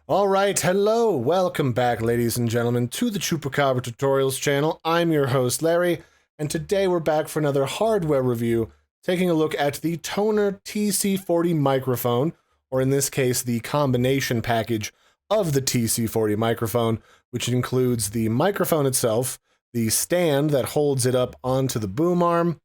All right, hello, welcome back, ladies and gentlemen, to the Chupacabra Tutorials channel. I'm your host, Larry, and today we're back for another hardware review, taking a look at the Tonor TC40 microphone, or in this case, the combination package of the TC40 microphone, which includes the microphone itself, the stand that holds it up onto the boom arm,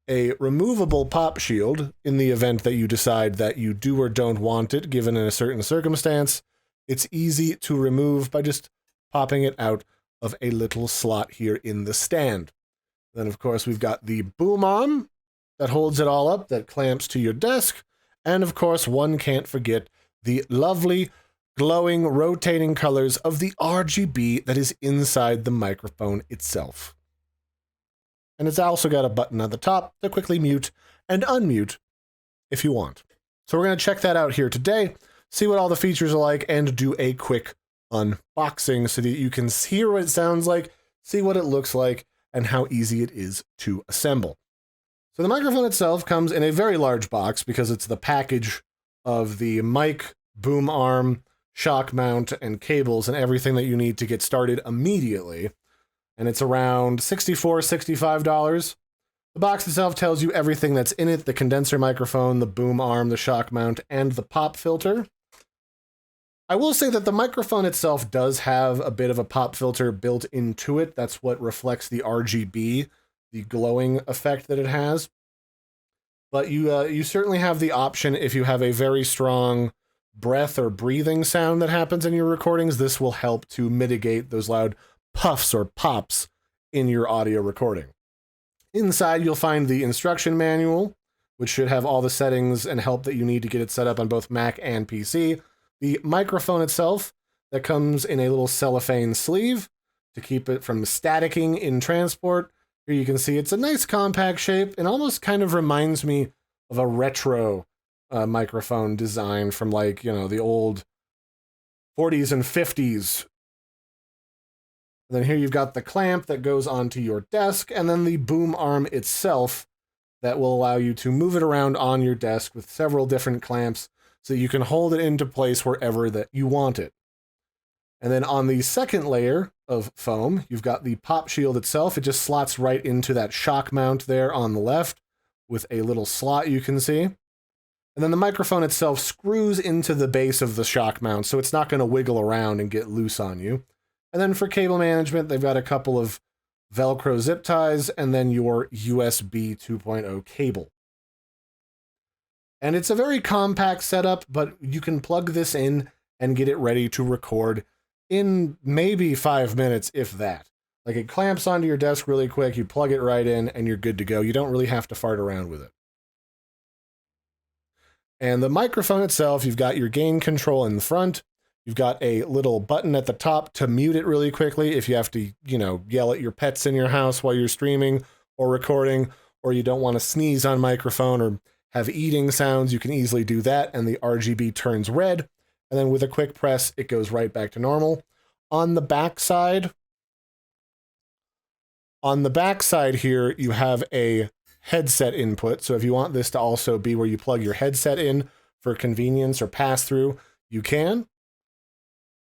a removable pop shield in the event that you decide that you do or don't want it given in a certain circumstance. It's easy to remove by just popping it out of a little slot here in the stand. Then, of course, we've got the boom arm that holds it all up, that clamps to your desk. And, of course, one can't forget the lovely, glowing, rotating colors of the RGB that is inside the microphone itself. And it's also got a button on the top to quickly mute and unmute if you want. So we're going to check that out here today, see what all the features are like, and do a quick unboxing so that you can hear what it sounds like, see what it looks like, and how easy it is to assemble. So the microphone itself comes in a very large box because it's the package of the mic, boom arm, shock mount, and cables, and everything that you need to get started immediately. And it's around $64, $65. The box itself tells you everything that's in it: the condenser microphone, the boom arm, the shock mount, and the pop filter. I will say that the microphone itself does have a bit of a pop filter built into it. That's what reflects the RGB, the glowing effect that it has. But you certainly have the option, if you have a very strong breath or breathing sound that happens in your recordings, this will help to mitigate those loud puffs or pops in your audio recording. Inside, you'll find the instruction manual, which should have all the settings and help that you need to get it set up on both Mac and PC. The microphone itself, that comes in a little cellophane sleeve to keep it from staticking in transport. Here you can see it's a nice compact shape and almost kind of reminds me of a retro microphone design from, like, you know, the old 40s and 50s. And then here you've got the clamp that goes onto your desk, and then the boom arm itself that will allow you to move it around on your desk with several different clamps so you can hold it into place wherever that you want it. And then on the second layer of foam, you've got the pop shield itself. It just slots right into that shock mount there on the left with a little slot you can see. And then the microphone itself screws into the base of the shock mount, so it's not going to wiggle around and get loose on you. And then for cable management, they've got a couple of Velcro zip ties and then your USB 2.0 cable. And it's a very compact setup, but you can plug this in and get it ready to record in maybe 5 minutes, if that. Like, it clamps onto your desk really quick, you plug it right in, and you're good to go. You don't really have to fart around with it. And the microphone itself, you've got your gain control in the front. You've got a little button at the top to mute it really quickly if you have to, you know, yell at your pets in your house while you're streaming or recording, or you don't want to sneeze on microphone or have eating sounds. You can easily do that, and the RGB turns red. And then with a quick press, it goes right back to normal. On the back side here, you have a headset input. So if you want this to also be where you plug your headset in for convenience or pass-through, you can.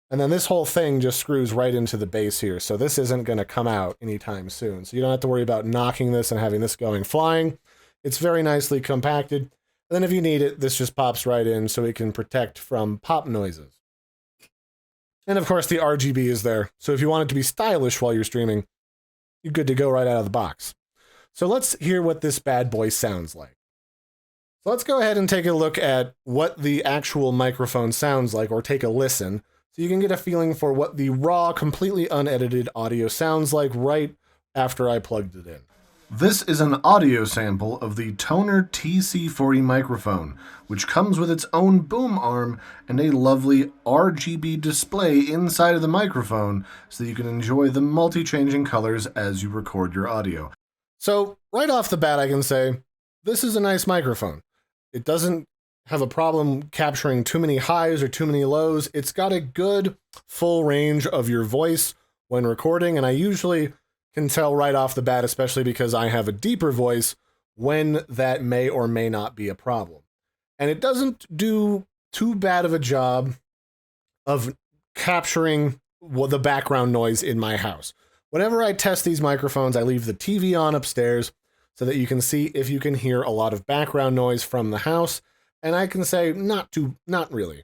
And then this whole thing just screws right into the base here. So this isn't going to come out anytime soon. So you don't have to worry about knocking this and having this going flying. It's very nicely compacted. And then if you need it, this just pops right in so it can protect from pop noises. And of course, the RGB is there. So if you want it to be stylish while you're streaming, you're good to go right out of the box. So let's hear what this bad boy sounds like. So let's go ahead and take a look at what the actual microphone sounds like, or take a listen, so you can get a feeling for what the raw, completely unedited audio sounds like right after I plugged it in. This is an audio sample of the Tonor TC40 microphone, which comes with its own boom arm and a lovely RGB display inside of the microphone so that you can enjoy the multi-changing colors as you record your audio. So right off the bat, I can say this is a nice microphone. It doesn't have a problem capturing too many highs or too many lows. It's got a good full range of your voice when recording, and I usually can tell right off the bat, especially because I have a deeper voice, when that may or may not be a problem. And it doesn't do too bad of a job of capturing the background noise in my house. Whenever I test these microphones, I leave the TV on upstairs so that you can see if you can hear a lot of background noise from the house. And I can say not really.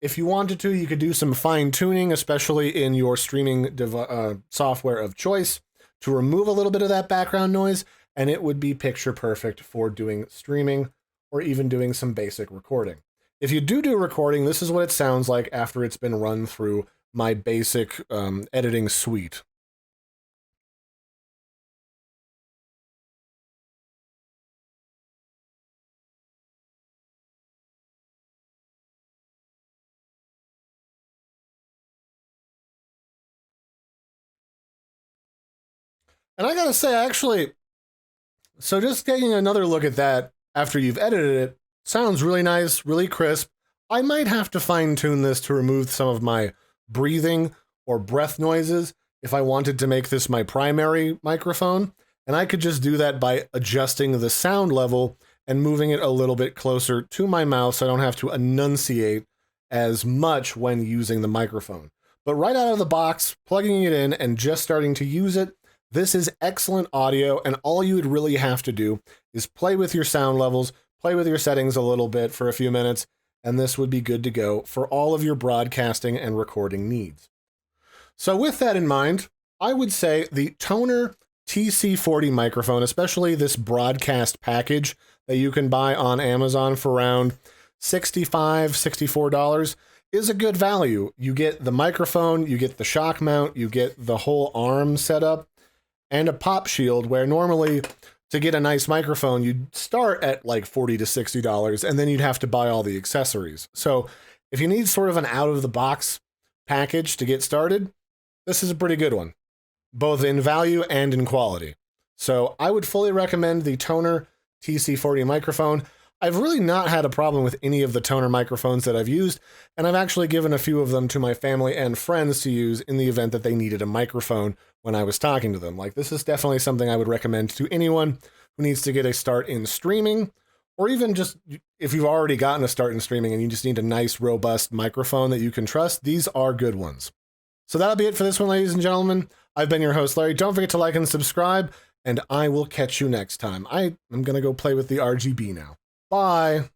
If you wanted to, you could do some fine tuning, especially in your streaming software of choice, to remove a little bit of that background noise, and it would be picture perfect for doing streaming or even doing some basic recording. If you do recording, this is what it sounds like after it's been run through my basic editing suite. And I gotta say, actually, so just taking another look at that after you've edited it, sounds really nice, really crisp. I might have to fine tune this to remove some of my breathing or breath noises if I wanted to make this my primary microphone. And I could just do that by adjusting the sound level and moving it a little bit closer to my mouth so I don't have to enunciate as much when using the microphone. But right out of the box, plugging it in and just starting to use it, this is excellent audio, and all you would really have to do is play with your sound levels, play with your settings a little bit for a few minutes, and this would be good to go for all of your broadcasting and recording needs. So with that in mind, I would say the Tonor TC40 microphone, especially this broadcast package that you can buy on Amazon for around $65, $64, is a good value. You get the microphone, you get the shock mount, you get the whole arm setup, and a pop shield, where normally to get a nice microphone, you'd start at like $40 to $60, and then you'd have to buy all the accessories. So if you need sort of an out-of-the-box package to get started, this is a pretty good one, both in value and in quality. So I would fully recommend the Tonor TC40 microphone. I've really not had a problem with any of the Tonor microphones that I've used, and I've actually given a few of them to my family and friends to use in the event that they needed a microphone when I was talking to them. Like, this is definitely something I would recommend to anyone who needs to get a start in streaming, or even just if you've already gotten a start in streaming and you just need a nice, robust microphone that you can trust. These are good ones. So that'll be it for this one, ladies and gentlemen. I've been your host, Larry. Don't forget to like and subscribe, and I will catch you next time. I'm going to go play with the RGB now. Bye.